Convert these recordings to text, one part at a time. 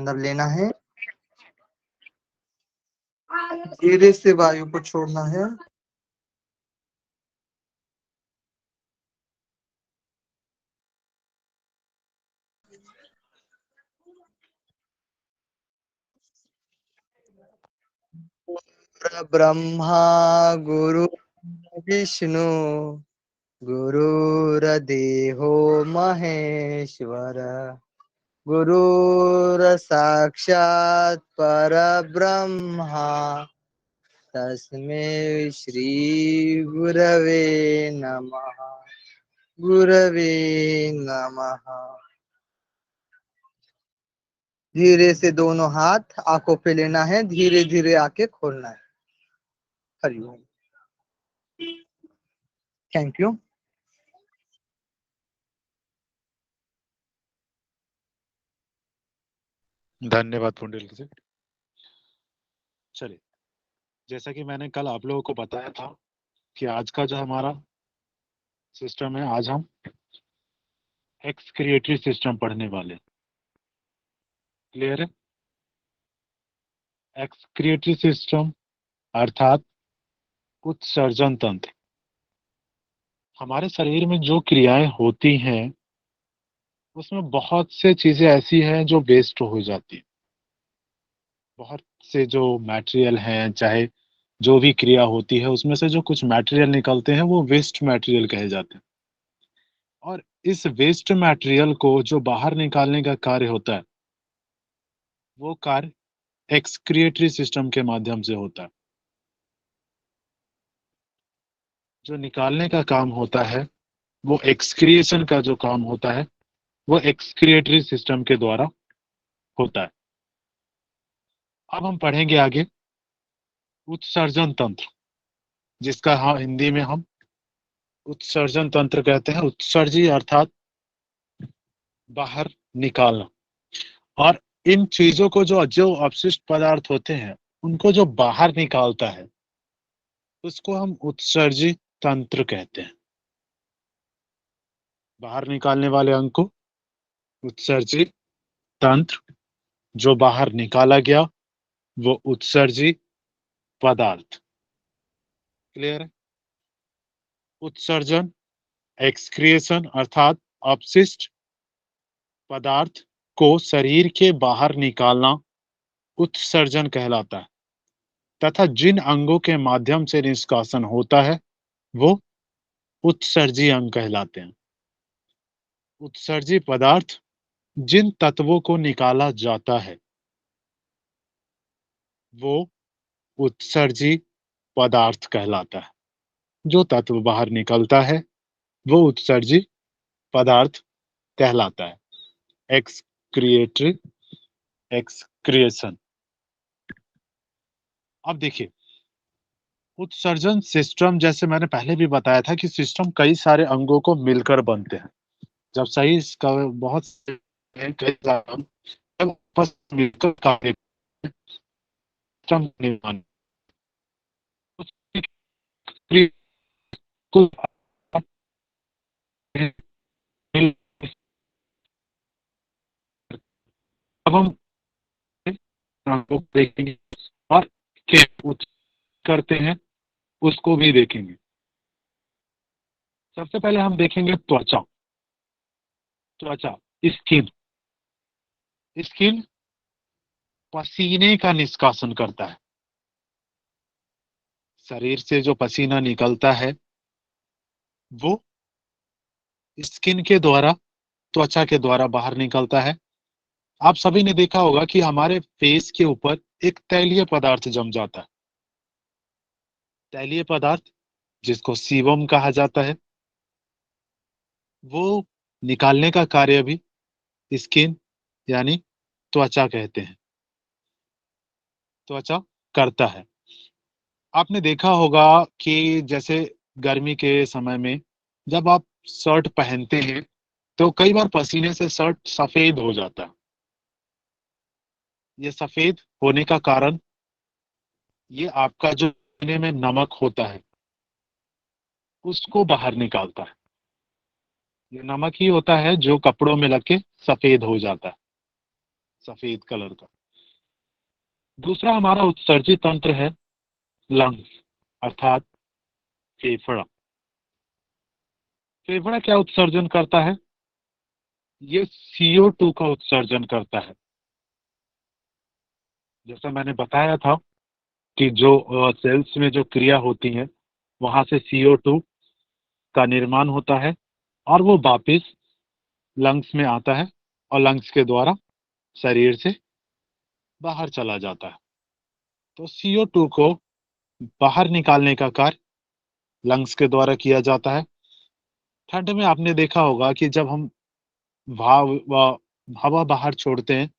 अंदर लेना है, धीरे से वायु को छोड़ना है। ब्रह्मा गुरु विष्णु गुरुर्देहो महेश्वर गुरुर्साक्षात् परब्रह्मा तस्मै श्री गुरवे नमः। गुरवे नमः। धीरे से दोनों हाथ आंखों पे लेना है, धीरे धीरे आंखें खोलना है। हरिओम। Thank you. धन्यवाद पुंडलिक जी। चलिए, जैसा कि मैंने कल आप लोगों को बताया था कि आज का जो हमारा सिस्टम है, आज हम एक्सक्रिएटरी सिस्टम पढ़ने वाले। क्लियर है? एक्सक्रिएटरी सिस्टम अर्थात उत्सर्जन तंत्र। हमारे शरीर में जो क्रियाएं होती हैं उसमें बहुत से चीजें ऐसी हैं जो वेस्ट हो जाती हैं। बहुत से जो मटेरियल हैं, चाहे जो भी क्रिया होती है उसमें से जो कुछ मटेरियल निकलते हैं वो वेस्ट मटेरियल कहे जाते हैं। और इस वेस्ट मटेरियल को जो बाहर निकालने का कार्य होता है वो कार्य एक्सक्रिएटरी सिस्टम के माध्यम से होता है। जो निकालने का काम होता है वो एक्सक्रिएशन का जो काम होता है वो एक्सक्रिएटरी सिस्टम के द्वारा होता है। अब हम पढ़ेंगे आगे उत्सर्जन तंत्र, जिसका हाँ हिंदी में हम उत्सर्जन तंत्र कहते हैं। उत्सर्जी अर्थात बाहर निकालना। और इन चीजों को जो जो अपशिष्ट पदार्थ होते हैं उनको जो बाहर निकालता है उसको हम उत्सर्जी तंत्र कहते हैं। बाहर निकालने वाले अंग को उत्सर्जी तंत्र, जो बाहर निकाला गया वो उत्सर्जी पदार्थ। क्लियर है? उत्सर्जन एक्सक्रिएशन अर्थात अपशिष्ट पदार्थ को शरीर के बाहर निकालना उत्सर्जन कहलाता है, तथा जिन अंगों के माध्यम से निष्कासन होता है वो उत्सर्जी अंग कहलाते हैं। उत्सर्जी पदार्थ जिन तत्वों को निकाला जाता है वो उत्सर्जी पदार्थ कहलाता है। जो तत्व बाहर निकलता है वो उत्सर्जी पदार्थ कहलाता है। Excretory excretion. अब देखिए, उत्सर्जन सिस्टम जैसे मैंने पहले भी बताया था कि सिस्टम कई सारे अंगों को मिलकर बनते हैं। जब सही इसका बहुत से कई सारे अंग जब आपस में मिलकर कार्य सिस्टम निर्माण को अब हम अंगों को देखेंगे और के करते हैं उसको भी देखेंगे। सबसे पहले हम देखेंगे त्वचा। त्वचा स्किन। स्किन पसीने का निष्कासन करता है। शरीर से जो पसीना निकलता है वो स्किन के द्वारा, त्वचा के द्वारा बाहर निकलता है। आप सभी ने देखा होगा कि हमारे फेस के ऊपर एक तैलीय पदार्थ जम जाता है। तैलीय पदार्थ जिसको सीबम कहा जाता है, वो निकालने का कार्य भी स्किन यानी त्वचा कहते हैं, त्वचा करता है। आपने देखा होगा कि जैसे गर्मी के समय में जब आप शर्ट पहनते हैं तो कई बार पसीने से शर्ट सफेद हो जाता है। ये सफेद होने का कारण ये आपका जो पसीने में नमक होता है उसको बाहर निकालता है। ये नमक ही होता है जो कपड़ों में लग के सफेद हो जाता है। सफेद कलर का। दूसरा हमारा उत्सर्जित तंत्र है लंग्स अर्थात फेफड़ा। फेफड़ा क्या उत्सर्जन करता है? ये CO2 का उत्सर्जन करता है। जैसा मैंने बताया था कि जो सेल्स में जो क्रिया होती है वहां से CO2 का निर्माण होता है और वो वापिस लंग्स में आता है और लंग्स के द्वारा शरीर से बाहर चला जाता है। तो CO2 को बाहर निकालने का कार्य लंग्स के द्वारा किया जाता है। ठंड में आपने देखा होगा कि जब हम हवा बाहर छोड़ते हैं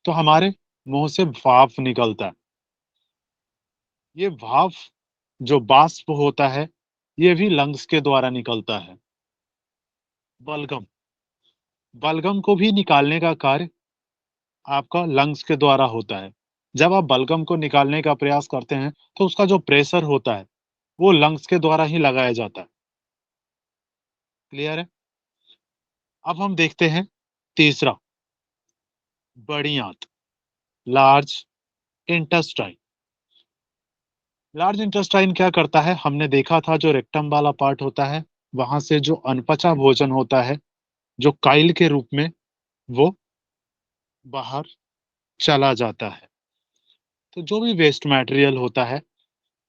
तो हमारे मुंह से भाप निकलता है। ये भाप जो बाष्प होता है ये भी लंग्स के द्वारा निकलता है। बलगम बलगम को भी निकालने का कार्य आपका लंग्स के द्वारा होता है। जब आप बलगम को निकालने का प्रयास करते हैं तो उसका जो प्रेशर होता है वो लंग्स के द्वारा ही लगाया जाता है। क्लियर है? अब हम देखते हैं तीसरा, बड़ी आंत, लार्ज इंटेस्टाइन। लार्ज इंटेस्टाइन क्या करता है? हमने देखा था जो रेक्टम वाला पार्ट होता है वहां से जो अनपचा भोजन होता है जो काइल के रूप में वो बाहर चला जाता है। तो जो भी वेस्ट मटेरियल होता है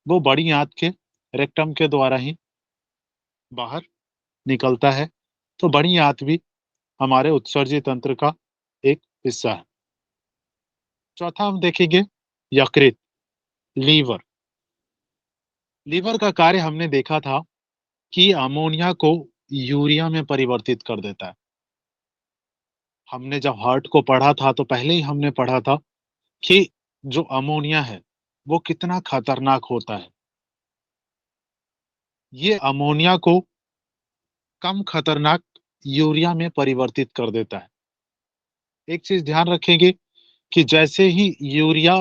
वो बड़ी आंत के रेक्टम के द्वारा ही बाहर निकलता है। तो बड़ी आंत भी हमारे उत्सर्जित तंत्र का एक हिस्सा है। चौथा हम देखेंगे यकृत, लीवर। लीवर का कार्य हमने देखा था कि अमोनिया को यूरिया में परिवर्तित कर देता है। हमने जब हार्ट को पढ़ा था तो पहले ही हमने पढ़ा था कि जो अमोनिया है वो कितना खतरनाक होता है। ये अमोनिया को कम खतरनाक यूरिया में परिवर्तित कर देता है। एक चीज ध्यान रखेंगे कि जैसे ही यूरिया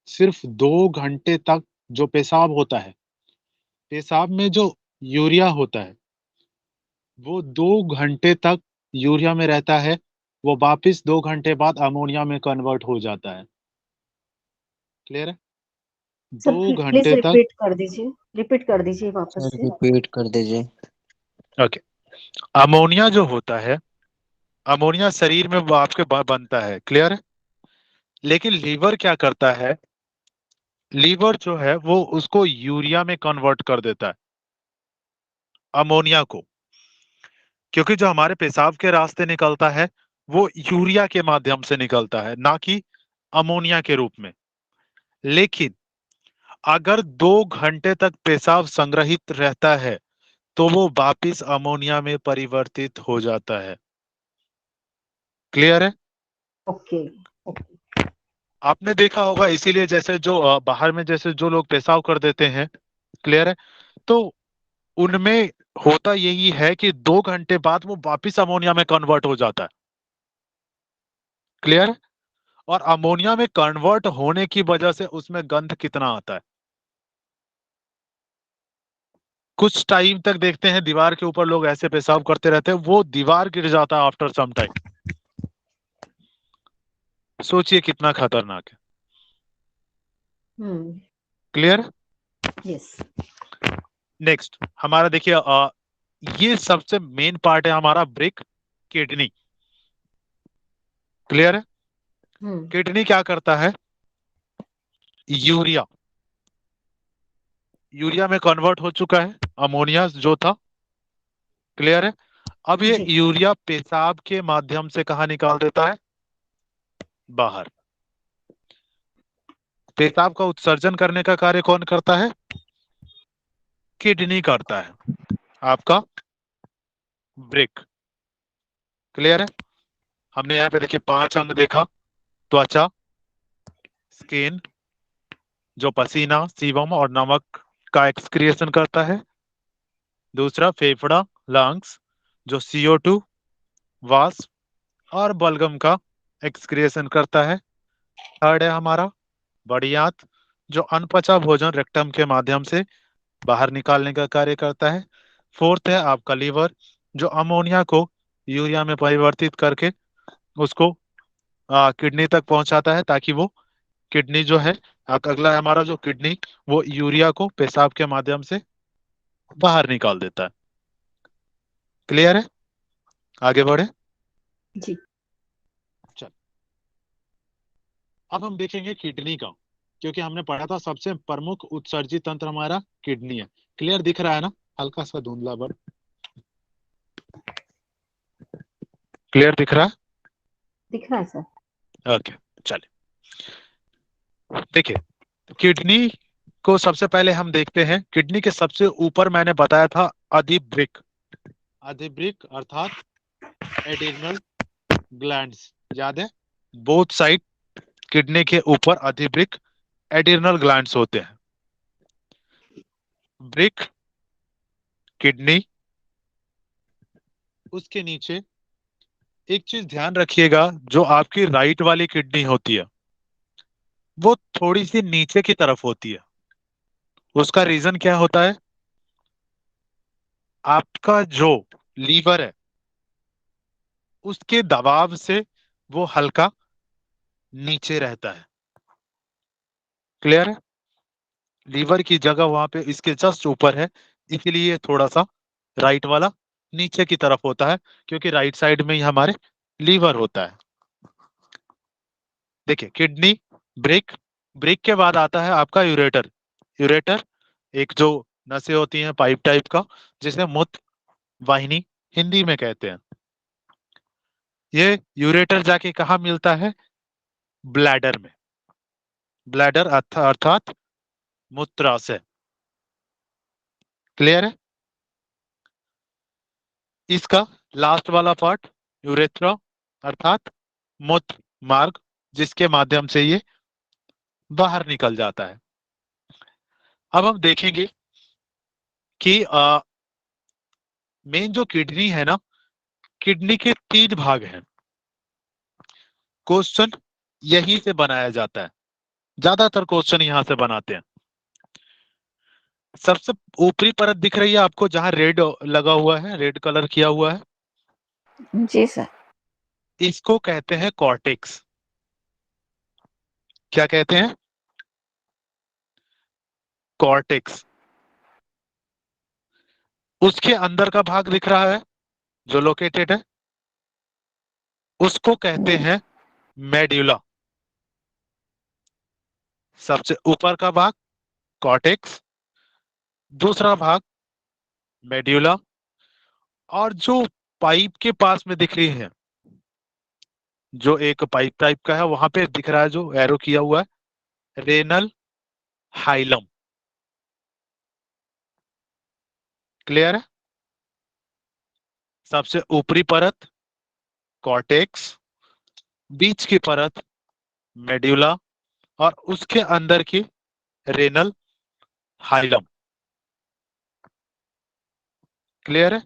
सिर्फ 2 घंटे तक जो पेशाब होता है, पेशाब में जो यूरिया होता है वो 2 घंटे तक यूरिया में रहता है, वो वापिस 2 घंटे बाद अमोनिया में कन्वर्ट हो जाता है। क्लियर है? सर दो प्लीज घंटे तक रिपीट कर दीजिए वापस सर से। रिपीट कर दीजिए। ओके। अमोनिया जो होता है, अमोनिया शरीर में आपके बनता है। क्लियर है? लेकिन लीवर क्या करता है? लीवर जो है वो उसको यूरिया में कन्वर्ट कर देता है, अमोनिया को। क्योंकि जो हमारे पेशाब के रास्ते निकलता है वो यूरिया के माध्यम से निकलता है, ना कि अमोनिया के रूप में। लेकिन अगर 2 घंटे तक पेशाब संग्रहित रहता है तो वो वापिस अमोनिया में परिवर्तित हो जाता है। क्लियर है? ओके। आपने देखा होगा, इसीलिए जैसे जो बाहर में जैसे जो लोग पेशाब कर देते हैं, क्लियर है, तो उनमें होता यही है कि 2 घंटे बाद वो वापिस अमोनिया में कन्वर्ट हो जाता है। क्लियर है? और अमोनिया में कन्वर्ट होने की वजह से उसमें गंध कितना आता है। कुछ टाइम तक देखते हैं दीवार के ऊपर लोग ऐसे पेशाब करते रहते हैं, वो दीवार गिर जाता है आफ्टर सम टाइम। सोचिए कितना खतरनाक है। क्लियर? यस। नेक्स्ट हमारा देखिए, ये सबसे मेन पार्ट है हमारा ब्रिक, किडनी। क्लियर है? किडनी क्या करता है? यूरिया यूरिया में कन्वर्ट हो चुका है, अमोनिया जो था। क्लियर है? अब ये जी। यूरिया पेशाब के माध्यम से कहा निकाल देता है? बाहर। पेशाब का उत्सर्जन करने का कार्य कौन करता है? किडनी करता है, आपका ब्रिक। क्लियर है? हमने यहाँ पे देखिए 5 अंग देखा। त्वचा, स्किन जो पसीना, सीबम और नमक का एक्सक्रिएशन करता है। दूसरा फेफड़ा, लंग्स जो CO2, वाष्प और बलगम का एक्सक्रिएशन करता है। थर्ड है हमारा बड़ी आंत जो अनपचा भोजन रेक्टम के माध्यम से बाहर निकालने का कार्य करता है। फोर्थ है आपका लीवर जो अमोनिया को यूरिया में परिवर्तित करके उसको किडनी तक पहुंचाता है, ताकि वो किडनी जो है, अगला हमारा जो किडनी, वो यूरिया को पेशाब के माध्यम से बाहर निकाल देता है। क्लियर है? आगे बढ़े। जी। चल, अब हम देखेंगे किडनी का, क्योंकि हमने पढ़ा था सबसे प्रमुख उत्सर्जी तंत्र हमारा किडनी है। क्लियर दिख रहा है ना? हल्का सा धुंधला बड़, क्लियर दिख रहा दिख रहा है सर। है? ओके, चलिए देखिए, किडनी को सबसे पहले हम देखते हैं। किडनी के सबसे ऊपर मैंने बताया था अधिवृक्क। अधिवृक्क अर्थात एडिनल ग्लैंड्स, याद है? बोथ साइड किडनी के ऊपर अधिवृक्क एडिनल ग्लैंड्स होते हैं। वृक्क, किडनी, उसके नीचे एक चीज ध्यान रखिएगा, जो आपकी राइट वाली किडनी होती है वो थोड़ी सी नीचे की तरफ होती है। उसका रीजन क्या होता है? आपका जो लीवर है उसके दबाव से वो हल्का नीचे रहता है। क्लियर है? लीवर की जगह वहां पे इसके जस्ट ऊपर है, इसलिए थोड़ा सा राइट वाला नीचे की तरफ होता है, क्योंकि राइट साइड में ही हमारे लीवर होता है। देखिए, किडनी, ब्रेक, ब्रेक के बाद आता है आपका यूरेटर। यूरेटर एक जो नसें होती हैं पाइप टाइप का, जिसे मूत्र वाहिनी हिंदी में कहते हैं। ये यूरेटर जाके कहाँ मिलता है? ब्लैडर में। ब्लैडर अर्थात मूत्राशय। क्लियर है? इसका लास्ट वाला पार्ट यूरेथ्रा अर्थात मूत्र मार्ग, जिसके माध्यम से ये बाहर निकल जाता है। अब हम देखेंगे कि मेन जो किडनी है ना, किडनी के 3 भाग हैं। क्वेश्चन यहीं से बनाया जाता है, ज्यादातर क्वेश्चन यहां से बनाते हैं। सबसे ऊपरी परत दिख रही है आपको, जहां रेड लगा हुआ है, रेड कलर किया हुआ है, जी सर। इसको कहते हैं कॉर्टेक्स। क्या कहते हैं? कॉर्टेक्स। उसके अंदर का भाग दिख रहा है जो लोकेटेड है, उसको कहते जी हैं मेड्यूला। सबसे ऊपर का भाग कॉर्टेक्स, दूसरा भाग मेड्यूला, और जो पाइप के पास में दिख रही है, जो एक पाइप टाइप का है, वहां पे दिख रहा है जो एरो किया हुआ है, रेनल हाइलम। क्लियर है? सबसे ऊपरी परत कॉर्टेक्स, बीच की परत मेड्यूला, और उसके अंदर की रेनल हाइलम। क्लियर है?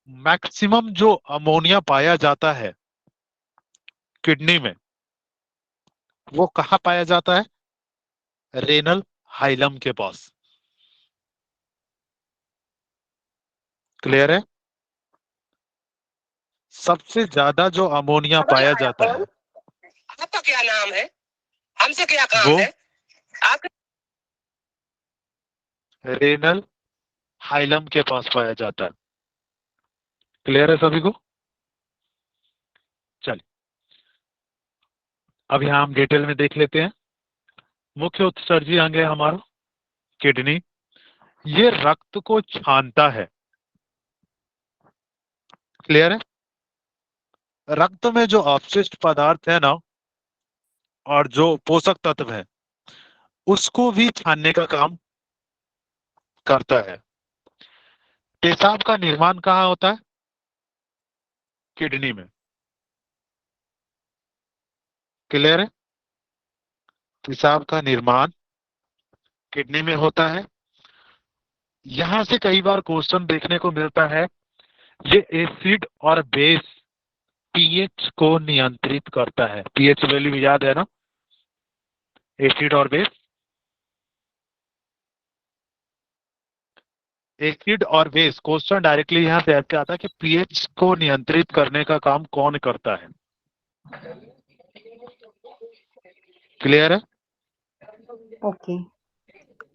मैक्सिमम जो अमोनिया पाया जाता है किडनी में, वो कहाँ पाया जाता है? रेनल हाइलम के पास। क्लियर है? सबसे ज्यादा जो अमोनिया पाया जाता है आपका क्या नाम है? हमसे क्या काम वो है? आप रेनल हाइलम के पास पाया जाता है। क्लियर है सभी को? चलिए, अब यहाँ हम डिटेल में देख लेते हैं। मुख्य उत्सर्जी अंग है हमारा किडनी। ये रक्त को छानता है। क्लियर है? रक्त में जो अपशिष्ट पदार्थ है ना, और जो पोषक तत्व है, उसको भी छानने का काम करता है। पेशाब का निर्माण कहाँ होता है? किडनी में। क्लियर है? पेशाब का निर्माण किडनी में होता है। यहां से कई बार क्वेश्चन देखने को मिलता है, ये एसिड और बेस पीएच को नियंत्रित करता है। पीएच वैल्यू याद है ना? एसिड और बेस, एसिड और बेस, क्वेश्चन डायरेक्टली यहाँ पे आपके आता है कि पीएच को नियंत्रित करने का काम कौन करता है। क्लियर है? ओके।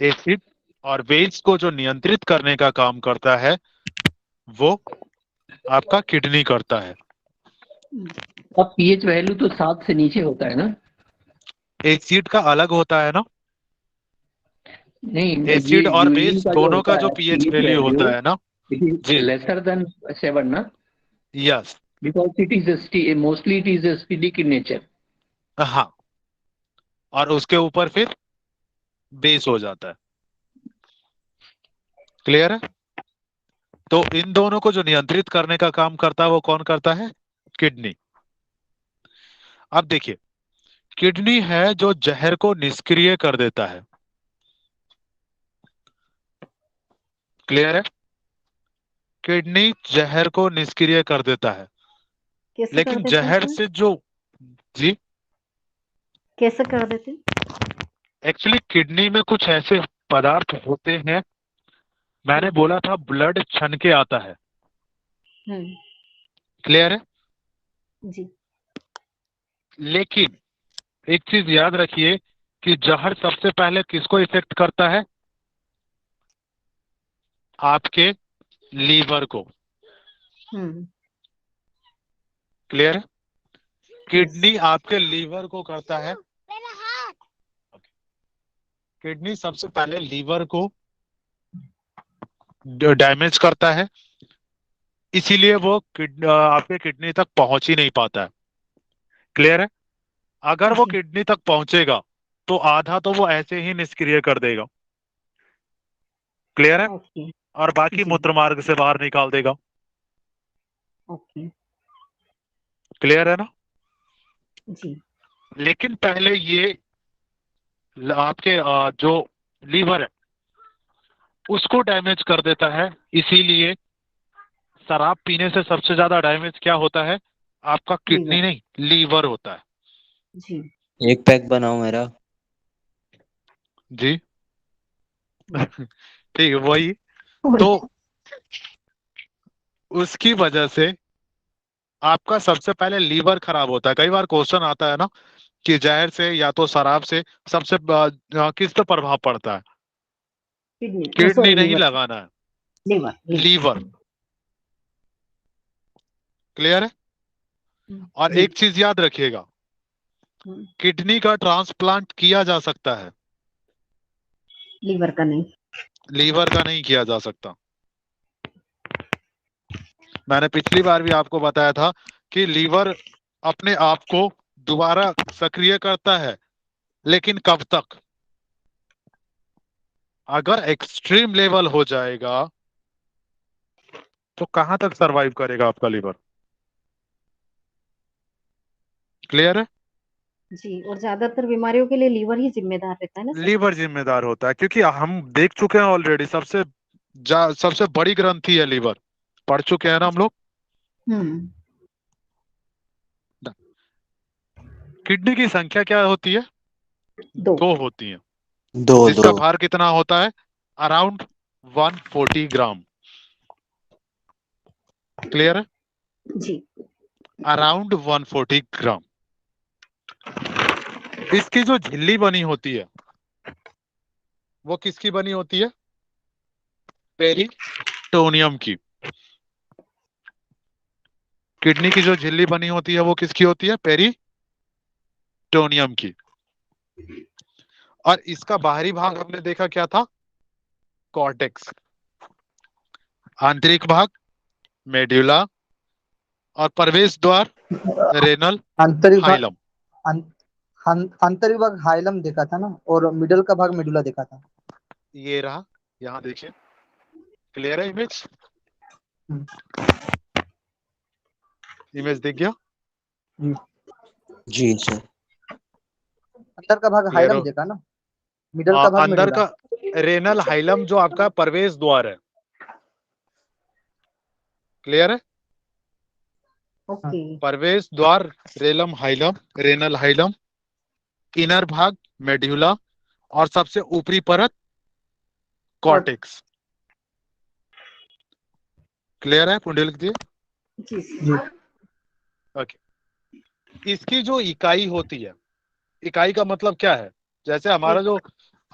एसिड और बेस को जो नियंत्रित करने का काम करता है वो आपका किडनी करता है। अब पीएच वैल्यू तो 7 से नीचे होता है ना? एसिड का अलग होता है ना, नहीं, एसिड ये और यूरिन बेस का जो दोनों होता का जो है पीएच पीएच वैल्यू वैल्यू, होता है ना। इट इज जी, लेसर देन 7 ना, yes, because it is mostly it is acidic in nature. हाँ, और उसके ऊपर फिर बेस हो जाता है। क्लियर है? तो इन दोनों को जो नियंत्रित करने का काम करता है वो कौन करता है? किडनी। अब देखिए, किडनी है जो जहर को निष्क्रिय कर देता है। क्लियर है? किडनी जहर को निष्क्रिय कर देता है, कैसे कर लेकिन देते हैं जहर सर? से जो, जी, कैसे कर देते हैं? एक्चुअली किडनी में कुछ ऐसे पदार्थ होते हैं, मैंने बोला था ब्लड छन के आता है। हम्म। क्लियर है? जी। लेकिन एक चीज याद रखिए कि जहर सबसे पहले किसको इफेक्ट करता है? आपके लीवर को। हम्म। क्लियर है? यस। किडनी आपके लीवर को करता है। किडनी सबसे पहले लीवर को डैमेज करता है, इसीलिए वो आपके किडनी तक पहुंच ही नहीं पाता है। क्लियर है? अगर वो जी। किडनी तक पहुंचेगा तो आधा तो वो ऐसे ही निष्क्रिय कर देगा। क्लियर है? ओके। और बाकी जी। मूत्र मार्ग से बाहर निकाल देगा। ओके। क्लियर है ना? जी। लेकिन पहले ये आपके जो लीवर है उसको डैमेज कर देता है, इसीलिए शराब पीने से सबसे ज्यादा डैमेज क्या होता है? आपका किडनी लीवर। नहीं, लीवर होता है। जी। एक पैक बनाओ मेरा। जी ठीक है, वही वही। तो उसकी वजह से आपका सबसे पहले लीवर खराब होता है। कई बार क्वेश्चन आता है ना कि जहर से या तो शराब से सबसे किस पे प्रभाव पड़ता है? किडनी, किडनी सॉरी, नहीं लीवर। लगाना है, लीवर। लीवर। क्लियर है? और जी। एक चीज याद रखिएगा, हम्म, किडनी का ट्रांसप्लांट किया जा सकता है, लीवर का नहीं। लीवर का नहीं किया जा सकता। मैंने पिछली बार भी आपको बताया था कि लीवर अपने आप को दोबारा सक्रिय करता है, लेकिन कब तक? अगर एक्सट्रीम लेवल हो जाएगा तो कहां तक सरवाइव करेगा आपका लीवर? क्लियर है? जी, और ज्यादातर बीमारियों के लिए लीवर ही जिम्मेदार रहता है ना सर? लीवर जिम्मेदार होता है, क्योंकि हम देख चुके हैं ऑलरेडी, सबसे बड़ी ग्रंथि है लीवर। पढ़ चुके हैं ना हम लोग। हम्म। किडनी की संख्या क्या होती है? 2। 2 होती है, दो जिसका दो। भार कितना होता है? अराउंड 140 ग्राम। क्लियर है? जी। अराउंड 140 ग्राम। इसकी जो झिल्ली बनी होती है वो किसकी बनी होती है? पेरिटोनियम की। किडनी की जो झिल्ली बनी होती है वो किसकी होती है? पेरिटोनियम की। और इसका बाहरी भाग हमने देखा क्या था? कॉर्टेक्स। आंतरिक भाग मेड्यूला, और प्रवेश द्वार रेनल आंतरिक भाग हाइलम। आंतरिक भाग हाइलम देखा था ना, और मिडल का भाग मेडुला देखा था। ये रहा, यहाँ देखिए। क्लियर है इमेज? हम्म, इमेज दिख गया? जी। जी सर। अंदर का भाग क्लियर हाइलम हो? देखा ना, मिडल का भाग अंदर मेडुला। का रेनल हाइलम जो आपका प्रवेश द्वार है। क्लियर है? ओके। प्रवेश द्वार रेलम हाइलम, रेनल हाइलम, इनर भाग मेड्यूला, और सबसे ऊपरी परत कॉर्टेक्स। क्लियर है पुंडलिक जी? जी सर। ओके। इसकी जो इकाई होती है, इकाई का मतलब क्या है? जैसे हमारा जो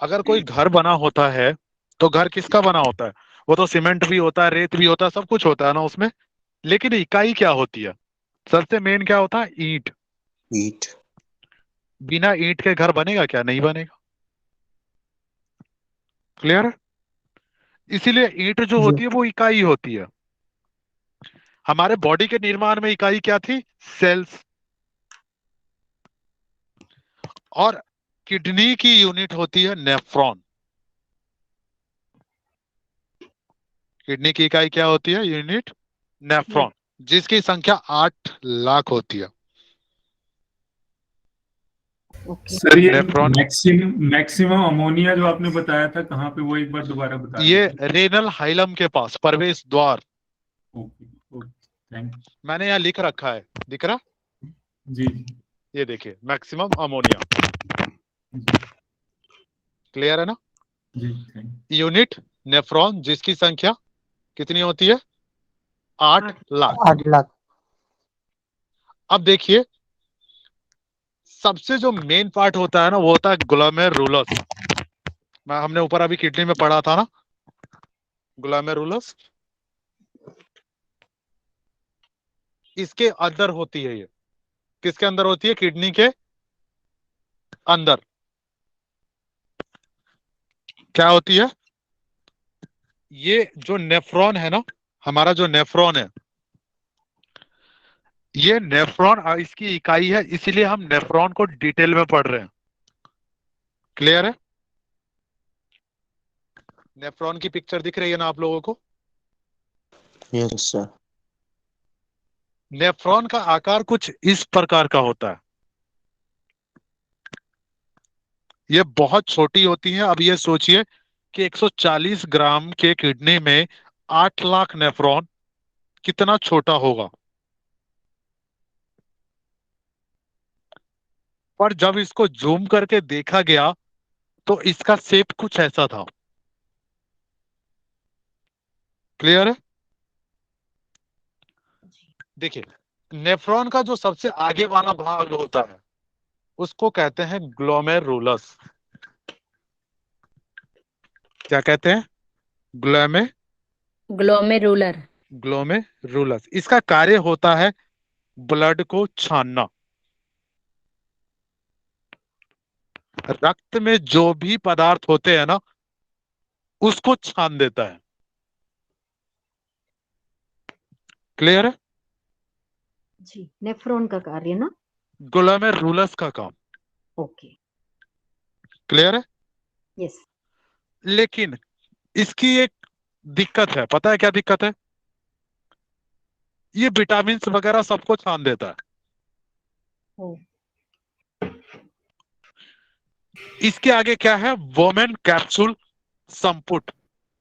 अगर कोई घर बना होता है तो घर किसका बना होता है? वो तो सीमेंट भी होता है, रेत भी होता है, सब कुछ होता है ना उसमें। लेकिन इकाई क्या होती है? सबसे मेन क्या होता है? ईंट। ईट। बिना ईंट के घर बनेगा क्या? नहीं बनेगा। क्लियर है? इसीलिए ईंट जो जी होती है वो इकाई होती है। हमारे बॉडी के निर्माण में इकाई क्या थी? सेल्स। और किडनी की यूनिट होती है नेफ्रॉन। किडनी की इकाई क्या होती है? यूनिट नेफ्रॉन, जिसकी संख्या 8 लाख होती है। ओके। सर ये नेफ्रॉन, मैक्सिमम अमोनिया जो आपने बताया था कहाँ पे, वो एक बार दोबारा बता ये दीजिए। रेनल हाइलम के पास, प्रवेश द्वार। ओके ओके, थैंक मैंने यहाँ लिख रखा है, दिख रहा? जी ये देखिए, मैक्सिमम अमोनिया। जी क्लियर है ना? जी, थैंक यूनिट नेफ्रॉन, जिसकी संख्या कितनी होती है? 8 लाख। 8 लाख। अब देखिए, सबसे जो मेन पार्ट होता है ना, वो होता है ग्लोमेरुलस। हमने ऊपर अभी किडनी में पढ़ा था ना, ग्लोमेरुलस। इसके अंदर होती है ये। किसके अंदर होती है? किडनी के अंदर। क्या होती है? ये जो नेफ्रॉन है ना, हमारा जो नेफ्रॉन है, ये नेफ्रॉन इसकी इकाई है, इसीलिए हम नेफ्रॉन को डिटेल में पढ़ रहे हैं। क्लियर है? नेफ्रॉन की पिक्चर दिख रही है ना आप लोगों को? Yes sir. नेफ्रॉन का आकार कुछ इस प्रकार का होता है। ये बहुत छोटी होती है। अब ये सोचिए कि 140 ग्राम के किडनी में 8 लाख नेफ्रॉन, कितना छोटा होगा। पर जब इसको जूम करके देखा गया तो इसका शेप कुछ ऐसा था। क्लियर है? देखिए, नेफ्रॉन का जो सबसे आगे वाला भाग होता है उसको कहते हैं ग्लोमेरुलस। क्या कहते हैं? ग्लोमेरुलर। ग्लोमेरुलस। इसका कार्य होता है ब्लड को छानना। रक्त में जो भी पदार्थ होते हैं ना, उसको छान देता है। क्लियर है? जी, नेफ्रॉन का कार्य ना। ग्लोमेरुलस का काम। ओके। क्लियर है? यस। लेकिन इसकी एक दिक्कत है। पता है क्या दिक्कत है? ये विटामिन वगैरह सबको छान देता है। ओ, इसके आगे क्या है? वोमेन कैप्सूल संपुट।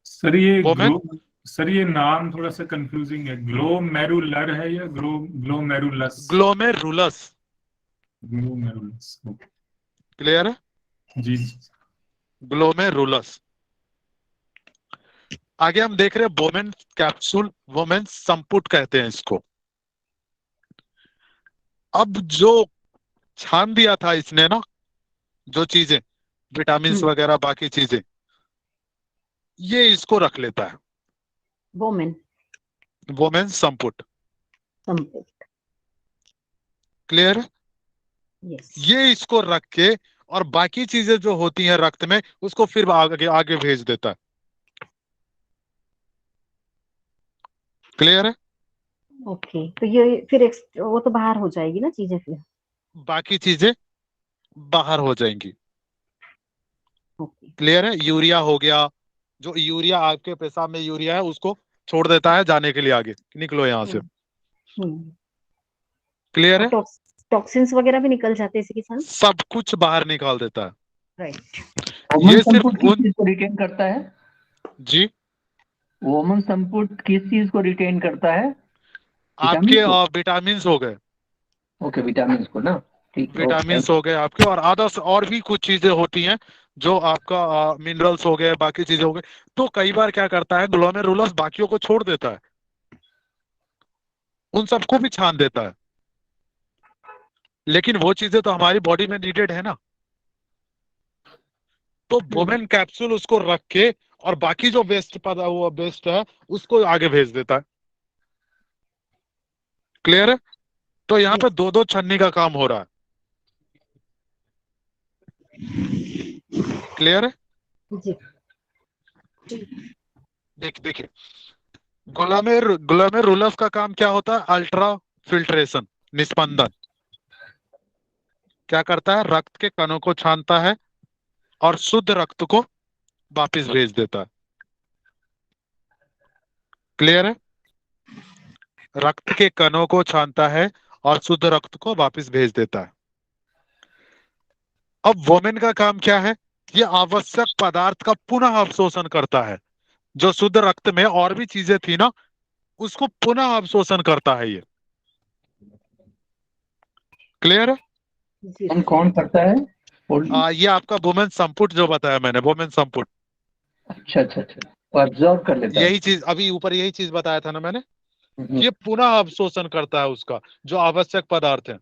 सर ये वोमेन, सर ये नाम थोड़ा सा कंफ्यूजिंग है। ग्लोमेरुलर है या glomerulus? Glomerulus. Glomerulus, okay. Clear है? जी ग्लोमेरुलस। आगे हम देख रहे हैं वोमेन कैप्सूल, वोमेन संपुट कहते हैं इसको। अब जो छान दिया था इसने ना, जो चीजें, विटामिन वगैरह बाकी चीजें, ये इसको रख लेता है। वोमेन वोमेन संपुट। संपुट। क्लियर है? यस। ये इसको रख के और बाकी चीजें जो होती हैं रक्त में, उसको फिर आगे आगे भेज देता है। क्लियर है? ओके, तो ये फिर वो तो बाहर हो जाएगी ना चीजें फिर। बाकी चीजें बाहर हो जाएंगी। ओके। क्लियर है? यूरिया हो गया, जो यूरिया आपके पेशाब में यूरिया है उसको छोड़ देता है जाने के लिए आगे, निकलो यहां से। हम्म। क्लियर और है? टॉक्सिन्स वगैरह भी निकल जाते हैं इसके साथ। सब कुछ बाहर निकाल देता है। राइट। वोमन ये सिर्फ संपुट किस उन, चीज को रिटेन करता है? जी, वोमन संपुट किस चीज को रिटेन करता है? आपके विटामिन हो गए, ओके, विटामिन को ना। ठीक है, विटामिन हो गए आपके, और अदर्स और भी कुछ चीजें होती हैं जो आपका मिनरल्स हो गए, बाकी चीजें हो गए। तो कई बार क्या करता है ग्लोमेरुलस बाकियों को छोड़ देता है। उन सबको भी छान देता है। लेकिन वो चीजें तो हमारी बॉडी में नीडेड है ना, तो वोमेन कैप्सूल उसको रख के और बाकी जो वेस्ट है उसको आगे भेज देता है। क्लियर है? तो यहाँ पे दो दो छन्नी का काम हो रहा है। क्लियर है? जी देखिए, ग्लोमेरुलस का काम क्या होता है? अल्ट्रा फिल्ट्रेशन, निस्पंदन। क्या करता है? रक्त के कणों को छानता है और शुद्ध रक्त को वापस भेज देता है। क्लियर है? रक्त के कणों को छानता है और शुद्ध रक्त को वापस भेज देता है। अब वोमेन का काम क्या है? ये आवश्यक पदार्थ का पुनः अवशोषण करता है। जो शुद्ध रक्त में और भी चीजें थी ना, उसको पुनः अवशोषण करता है ये। क्लियर है? जी कौन करता है? ये आपका वोमेन संपुट जो बताया मैंने, वोमेन संपुट। अच्छा अच्छा अच्छा, वो ऑब्जर्व कर लेता है। यही चीज अभी ऊपर यही चीज बताया था ना मैंने, हम्म, ये पुनः अवशोषण करता है उसका जो आवश्यक पदार्थ है,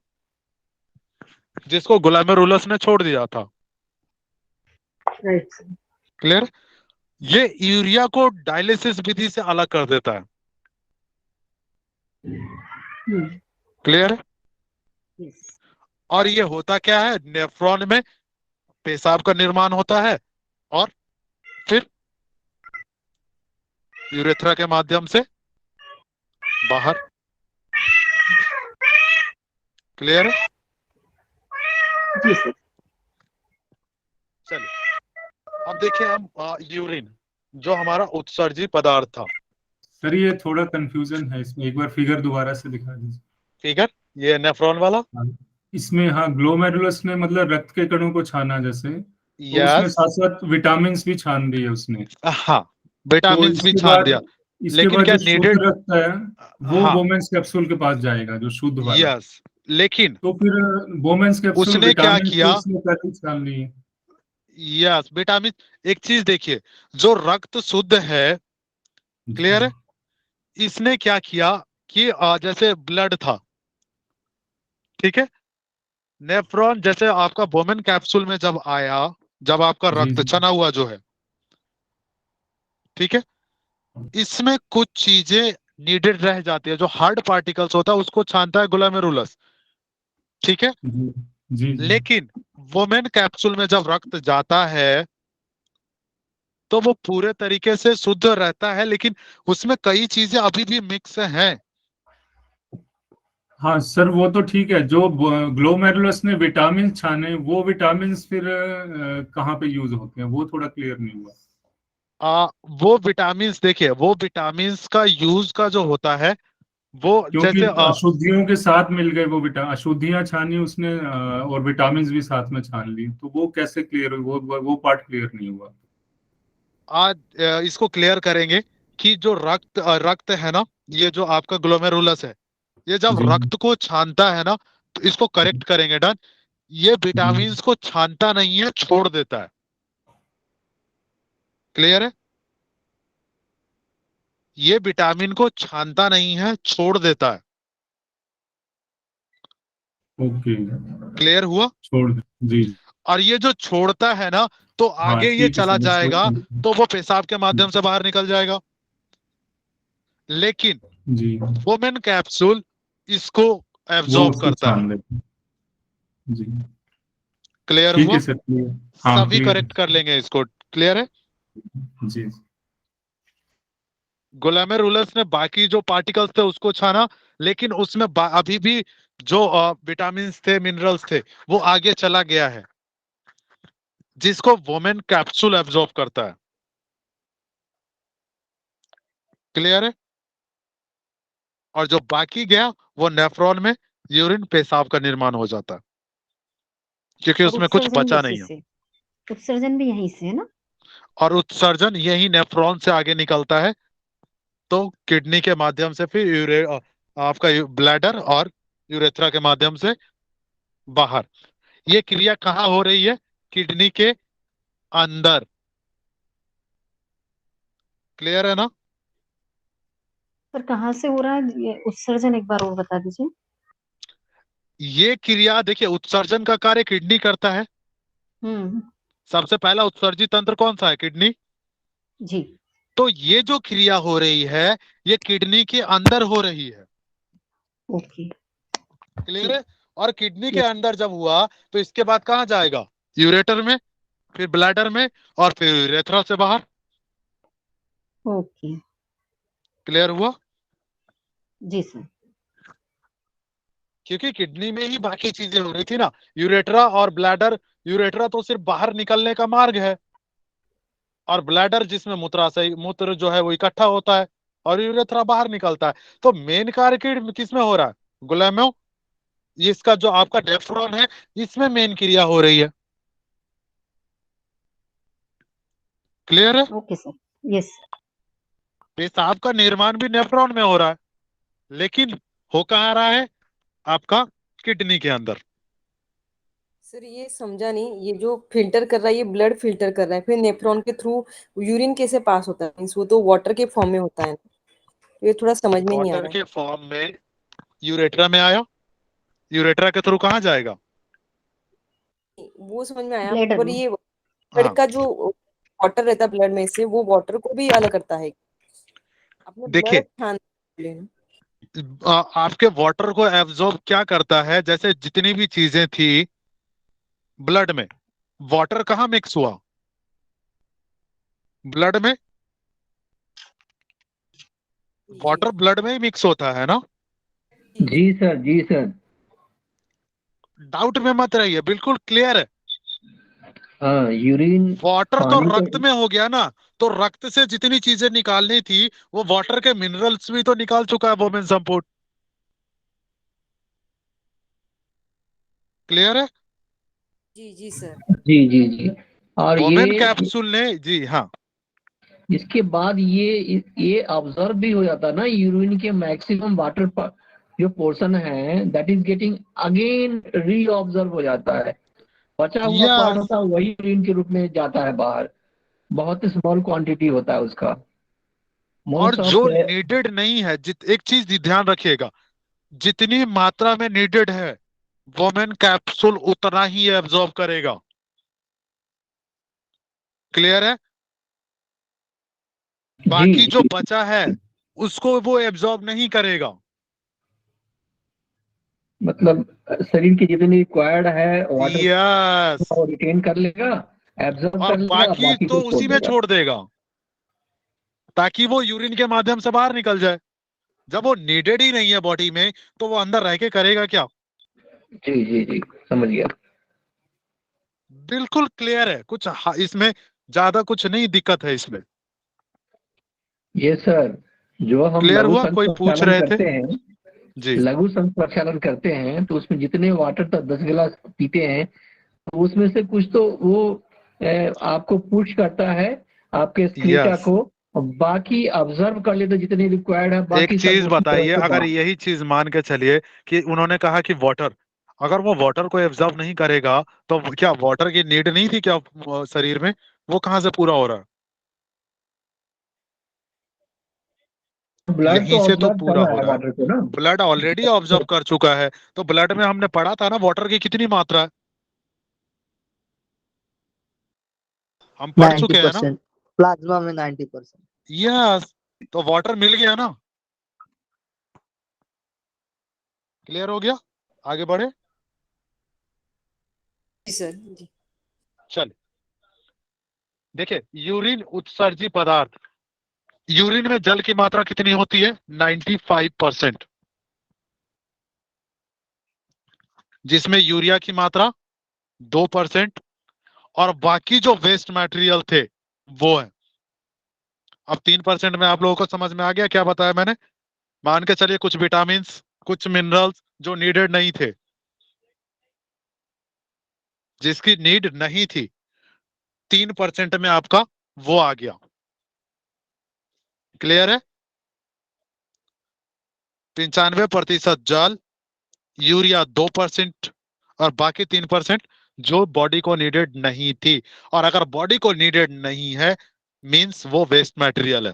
जिसको ग्लोमेरुलस ने छोड़ दिया था। Right clear? ये यूरिया को डायलिसिस विधि से अलग कर देता है। क्लियर है? यस और ये होता क्या है? नेफ्रॉन में पेशाब का निर्माण होता है और फिर यूरेथ्रा के माध्यम से बाहर। क्लियर है? जी सर चलिए अब देखिए हम यूरिन जो हमारा उत्सर्जी पदार्थ था। सर ये थोड़ा कंफ्यूजन है इसमें, एक बार फिगर दोबारा से दिखा दीजिए। फिगर ये नेफ्रॉन वाला। हाँ, इसमें हाँ ग्लोमेरुलस ने मतलब रक्त के कणों को छाना जैसे, तो उसमें यस, साथ साथ विटामिन भी छान दिए उसने। हाँ, तो विटामिन भी इसके छान बाद दिया। इसके लेकिन बाद क्या जो शुद्ध नीडेड? रक्त है वो हाँ, वोमेन्स कैप्सूल के पास जाएगा, जो शुद्ध वाला। यस, लेकिन तो फिर वोमेन्स कैप्सूल उसने क्या विटामिन किया? उसने पहले छान लिए। Yes, vitamin. एक चीज देखिए, जो रक्त शुद्ध है, क्लियर है, इसने क्या किया कि जैसे ब्लड था, ठीक है, नेफ्रॉन जैसे आपका वोमेन कैप्सूल में जब आया, जब आपका जी रक्त जी छना हुआ जो है, ठीक है, इसमें कुछ चीजें नीडेड रह जाती है। जो हार्ड पार्टिकल्स होता है उसको छानता है ग्लोमेरुलस, ठीक है। जी जी जी। लेकिन वोमेन कैप्सूल में जब रक्त जाता है तो वो पूरे तरीके से शुद्ध रहता है, लेकिन उसमें कई चीजें अभी भी मिक्स हैं। हाँ सर वो तो ठीक है, जो ग्लोमेरुलस ने विटामिन छाने वो विटामिन फिर कहाँ पे यूज होते हैं वो थोड़ा क्लियर नहीं हुआ। वो विटामिन्स देखिए, वो विटामिन्स का यूज का जो होता है वो क्योंकि जैसे अशुद्धियों के साथ मिल गए वो अशुद्धियां छानी उसने, और विटामिन भी साथ में छान ली, तो वो कैसे क्लियर हुई? वो पार्ट क्लियर नहीं हुआ। आज इसको क्लियर करेंगे कि जो रक्त है ना, ये जो आपका ग्लोमेरुलस है, ये जब जी रक्त को छानता है ना, तो इसको करेक्ट करेंगे। डन। ये जी विटामिन्स को छानता नहीं है, छोड़ देता है। क्लियर है? ये विटामिन को छानता नहीं है, छोड़ देता है। ओके, क्लियर हुआ? छोड़ दे जी। और ये जो छोड़ता है ना, तो हाँ आगे ये ठीक है चला समझ जाएगा, गए। तो वो पेशाब के माध्यम से बाहर निकल जाएगा। लेकिन जी वोमेन कैप्सूल इसको वो एब्जॉर्ब उसको करता है। छान लेते। जी क्लियर ठीक है हुआ? Sir, clear. हाँ सभी क्लियर करेक्ट कर लेंगे इसको। क्लियर है? है जी। ग्लोमेरुलस ने बाकी जो पार्टिकल्स थे उसको छाना, लेकिन उसमें अभी भी जो विटामिन थे, मिनरल्स थे, वो आगे चला गया है, जिसको वोमेन कैप्सूल एब्जॉर्ब करता है। क्लियर है? और जो बाकी गया वो नेफ्रॉन में यूरिन, पेशाब का निर्माण हो जाता है, क्योंकि और उसमें कुछ उत्सर्जन भी बचा उसी नहीं है। से, उत्सर्जन भी यहीं से है ना? और उत्सर्जन यही नेफ्रॉन से आगे निकलता है, तो किडनी के माध्यम से फिर आपका ब्लैडर और यूरेथ्रा के माध्यम से बाहर। ये क्रिया कहाँ हो रही है? किडनी के अंदर। क्लियर है ना? पर कहाँ से हो रहा है ये उत्सर्जन, एक बार और बता दीजिए। ये क्रिया देखिए, उत्सर्जन का कार्य किडनी करता है। हम्म। सबसे पहला उत्सर्जी तंत्र कौन सा है? किडनी। जी। तो ये जो क्रिया हो रही है ये किडनी के अंदर हो रही है। ओके। क्लियर है? और किडनी के यस। अंदर जब हुआ तो इसके बाद कहाँ जाएगा? यूरेटर में, फिर ब्लैडर में, और फिर यूरेथ्रा से बाहर। ओके। क्लियर हुआ? जी सर। क्योंकि किडनी में ही बाकी चीजें हो रही थी ना, यूरेट्रा और ब्लैडर। यूरेट्रा तो सिर्फ बाहर निकलने का मार्ग है, और ब्लैडर जिसमें मूत्राशय मूत्र जो है वो इकट्ठा होता है, और यूरेथ्रा बाहर निकलता है। तो मेन कार्य किसमें हो रहा है? गुलामो, ये इसका जो आपका नेफ्रॉन है इसमें मेन क्रिया हो रही है। क्लियर है? Okay sir. यस। पेशाब का निर्माण भी नेफ्रॉन में हो रहा है, लेकिन हो कहाँ रहा है? आपका किडनी के अंदर। सर ये समझा नहीं, ये जो फिल्टर कर रहा है ये ब्लड फिल्टर कर रहा है, फिर नेफ्रॉन के थ्रू यूरिन कैसे पास होता है? मीन्स वो तो वाटर के फॉर्म में होता है, ये थोड़ा समझ में नहीं आ वाटर रहा के फॉर्म में यूरेट्रा में आया, यूरेट्रा के थ्रू कहाँ जाएगा? है। वो समझ में आया, ब्लैडर पर में। ये ब्लड हाँ, का जो वाटर रहता है ब्लड में से, वो वाटर को भी अलग करता है। अपने ब्लड देखिए, ध्यान लेना। आपके वाटर को एब्जॉर्ब क्या करता है? जैसे जितनी भी चीजें थी ब्लड में, वाटर कहाँ मिक्स हुआ? ब्लड में। जी वाटर ब्लड में ही मिक्स होता है ना? जी सर, जी सर। डाउट में मत रहिए, बिल्कुल क्लियर है। हाँ, यूरिन वाटर तो पानी रक्त के। में हो गया ना, तो रक्त से जितनी चीजें निकालनी थी वो वाटर के मिनरल्स भी तो निकाल चुका है वोमेन संपुट। क्लियर है? जी जी सर। जी जी जी। और वोमेन ये कैप्सूल ने, जी हाँ, इसके बाद ये ऑब्जर्व भी हो जाता है ना, यूरिन के मैक्सिमम वाटर जो पोर्शन है दैट इज गेटिंग अगेन रीऑब्जर्व हो जाता है। बचा हुआ पार्ट यस। होता है वही यूरिन के रूप में जाता है बाहर। बहुत स्मॉल क्वांटिटी होता है उसका। और मोस्ट ऑफ। जो नीडेड नहीं है, एक चीज ध्यान रखिएगा, जितनी मात्रा में नीडेड है वोमेन कैप्सूल उतना ही एब्जॉर्ब करेगा। क्लियर है? जी बाकी जो जी। बचा है उसको वो एब्जॉर्ब नहीं करेगा। मतलब शरीर की जितनी रिक्वायर्ड है वाटर यस। वो रिटेन कर लेगा, एब्जॉर्ब और कर लेगा, बाकी बाकी तो को छोड़ उसी में देगा। छोड़ देगा, ताकि वो यूरिन के माध्यम से बाहर निकल जाए। जब वो नीडेड ही नहीं है बॉडी में तो वो अंदर रह के करेगा क्या? जी जी जी, समझ गया। बिल्कुल क्लियर है, कुछ इसमें ज्यादा कुछ नहीं दिक्कत है इसमें। ये सर, जो हम क्लियर लघु हुआ? संघ कोई पूछ प्रक्षालन रहे थे? करते हैं, जी। लघु संघ प्रक्षालन करते हैं तो उसमें जितने वाटर तक 10 गिलास पीते हैं तो उसमें से कुछ तो वो आपको पुश करता है आपके स्क्रीटा यस। को, और बाकी ऑब्जर्व कर ले तो जितने रिक्वायर्ड है एक बाकी सब चीज उसी तरह बताइए, से अगर बाहर। यही चीज मान के चलिए कि उन्होंने कहा कि वाटर, अगर वो वाटर को एब्जॉर्ब नहीं करेगा तो क्या वाटर की नीड नहीं थी क्या शरीर में? वो कहाँ से पूरा हो रहा है? ब्लड तो यहीं से तो ऑब्जर्व कर पूरा रहा हो है रहा है। वाटर को ना। ब्लड ऑलरेडी ऑब्जर्व कर चुका है। तो ब्लड में हमने पढ़ा था ना वाटर की कितनी मात्रा है, हम पढ़ नाइन्टी चुके हैं ना। परसेंट प्लाज्मा में 90%। यस। तो वाटर मिल गया ना। क्लियर हो गया? आगे बढ़े। जी सर। जी। चल, देखिए, यूरिन उत्सर्जी पदार्थ, यूरिन में जल की मात्रा कितनी होती है? 95%, जिसमें यूरिया की मात्रा 2%, और बाकी जो वेस्ट मटेरियल थे वो है। अब 3% में आप लोगों को समझ में आ गया क्या बताया मैंने? मान के चलिए कुछ विटामिन, कुछ मिनरल्स जो नीडेड नहीं थे, जिसकी नीड नहीं थी, 3% में आपका वो आ गया। क्लियर है? 95% जल, यूरिया 2%, और बाकी 3% जो बॉडी को नीडेड नहीं थी। और अगर बॉडी को नीडेड नहीं है मींस वो वेस्ट मटेरियल है।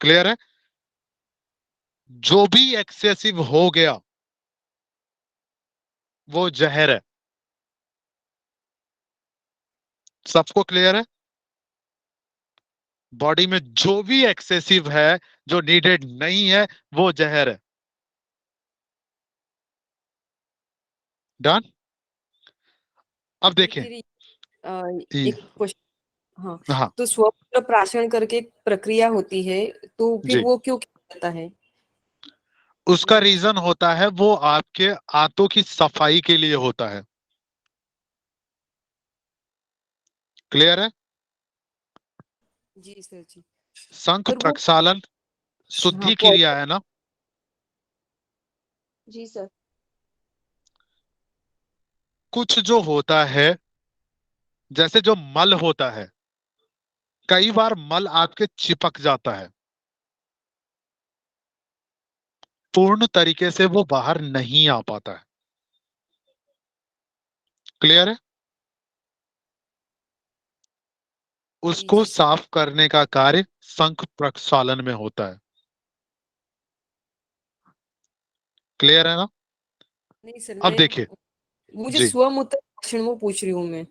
क्लियर है? जो भी एक्सेसिव हो गया वो जहर है। सबको क्लियर है? बॉडी में जो भी एक्सेसिव है, जो नीडेड नहीं है, वो जहर है। डन? अब देखें। फिर ई- एक क्वेश्चन। हाँ, हाँ तो स्वमूत्र प्राशन करके एक प्रक्रिया होती है, तो फिर जी, वो क्यों किया जाता है? उसका रीजन होता है वो आपके आंतों की सफाई के लिए होता है। क्लियर है? जी सर जी। शंख सर वो प्रक्षालन हाँ शुद्धि क्रिया है ना? जी सर। कुछ जो होता है, जैसे जो मल होता है, कई बार मल आपके चिपक जाता है, पूर्ण तरीके से वो बाहर नहीं आ पाता है। क्लियर है? उसको जी सर। साफ करने का कार्य शंख प्रक्षालन में होता है। क्लियर है ना? नहीं सर, अब मैं देखिए मुझे जी, स्वमूत्र प्राशन वो पूछ रही हूँ मैं।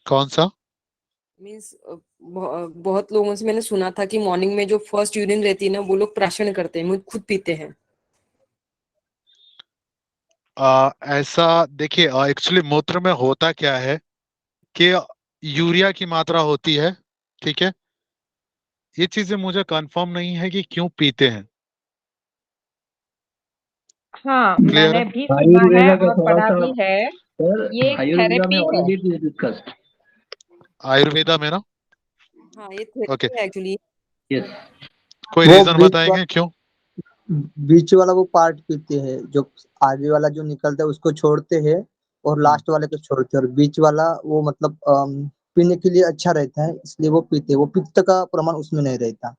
कौन सा? मीन्स बहुत लोगों से मैंने सुना था कि मॉर्निंग में जो फर्स्ट यूरिन रहती है ना, वो लोग प्राशन करते हैं, मुझे खुद पीते हैं। ऐसा देखिए, एक्चुअली मूत्र में होता क्या है कि यूरिया की मात्रा होती है, ठीक है? ये चीजें मुझे कंफर्म नहीं है कि क्यों पीते हैं। हाँ, क्लियर है? मैंने भी सुना है आयुर्वेदा का और थोड़ा पढ़ा सा, भी है। सर ये एक आयुर्वेदा में थेरेपी है। Already discussed. आयुर्वेदा में ना? हाँ, ये ओके, थेरेपी है एक्चुअली। यस। कोई वो रीजन बताएंगे क्यों? बीच वाला वो पार्ट पीते हैं, जो आगे वाला जो निकलता है उसको छोड़ते हैं और लास्ट वाले को छोड़ते हैं, और बीच वाला वो मतलब पीने के लिए अच्छा रहता है, इसलिए वो पीते हैं। वो पित्त का प्रमाण उसमें नहीं रहता।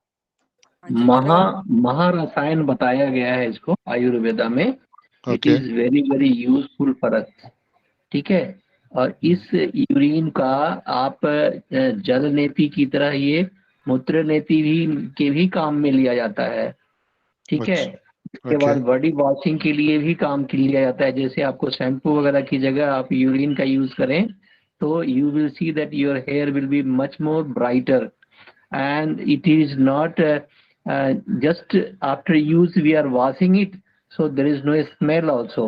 हाँ जी, मेरा महारसायन बताया गया है इसको आयुर्वेदा में। It okay, is very very useful for us. ठीक है। और इस यूरिन का आप जल नेति की तरह ये मूत्र नेति भी के भी काम में लिया जाता है। ठीक है। इसके ओके, बाद बॉडी वॉशिंग के लिए भी काम के लिया जाता है। जैसे आपको शैम्पू वगैरह की जगह आप यूरिन का यूज करें तो you will see that your hair will be much more brighter, and it is not just after use we are washing it, so there is no smell also.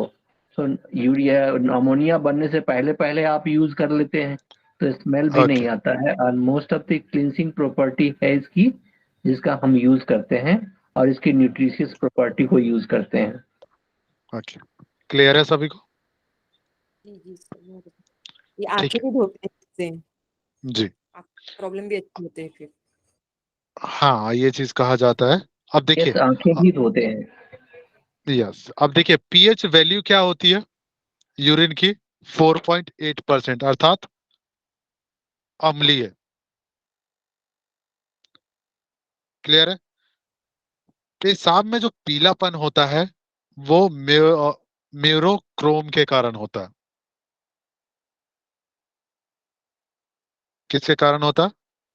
So urea ammonia बनने से पहले पहले आप use कर लेते हैं तो smell भी ओके, नहीं आता है। और most of the cleansing property है इसकी, जिसका हम यूज करते हैं और इसकी न्यूट्रिशियस प्रॉपर्टी को यूज करते हैं। ओके। क्लियर है सभी को? जी जी सर। ये ठीक आंखें भी धोते हैं इससे, है जी। प्रॉब्लम भी अच्छी होते हैं फिर। हाँ, ये चीज कहा जाता है। अब देखिए, यस, आंखें भी धोते हैं। यस, अब देखिए पीएच वैल्यू क्या होती है यूरिन की? 4.8% अर्थात अम्लीय। क्लियर है? पेशाब में जो पीलापन होता है वो म्यूरोक्रोम के कारण होता है। किसके कारण होता है?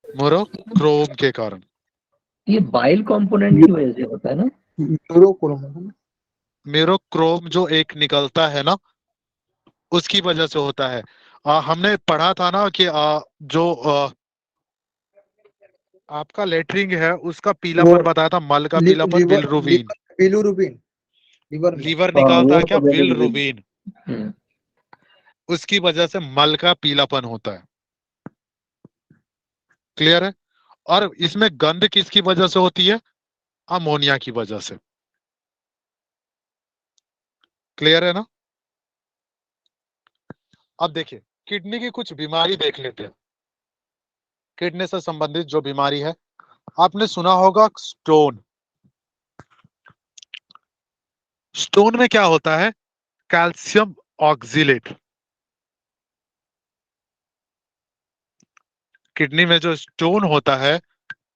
म्यूरोक्रोम के कारण। ये बाइल कंपोनेंट की वजह से होता है ना? यूरोक्रोम। म्यूरोक्रोम जो एक निकलता है ना, उसकी वजह से होता है। हमने पढ़ा था ना कि जो आपका लेटरिंग है उसका वो पीलापन बताया था, मल का पीलापन liver bilirubin. Liver bilirubin, liver में। लीवर हाँ, निकालता वो है क्या? तो वेरी गुड। बिलरुबिन। उसकी वजह से मल का पीलापन होता है। क्लियर है? और इसमें गंध किसकी वजह से होती है? अमोनिया की वजह से। क्लियर है ना? अब देखिए किडनी की कुछ बीमारी देख लेते हैं। किडनी से संबंधित जो बीमारी है, आपने सुना होगा स्टोन। स्टोन में क्या होता है? Calcium oxalate. किडनी में जो स्टोन होता है,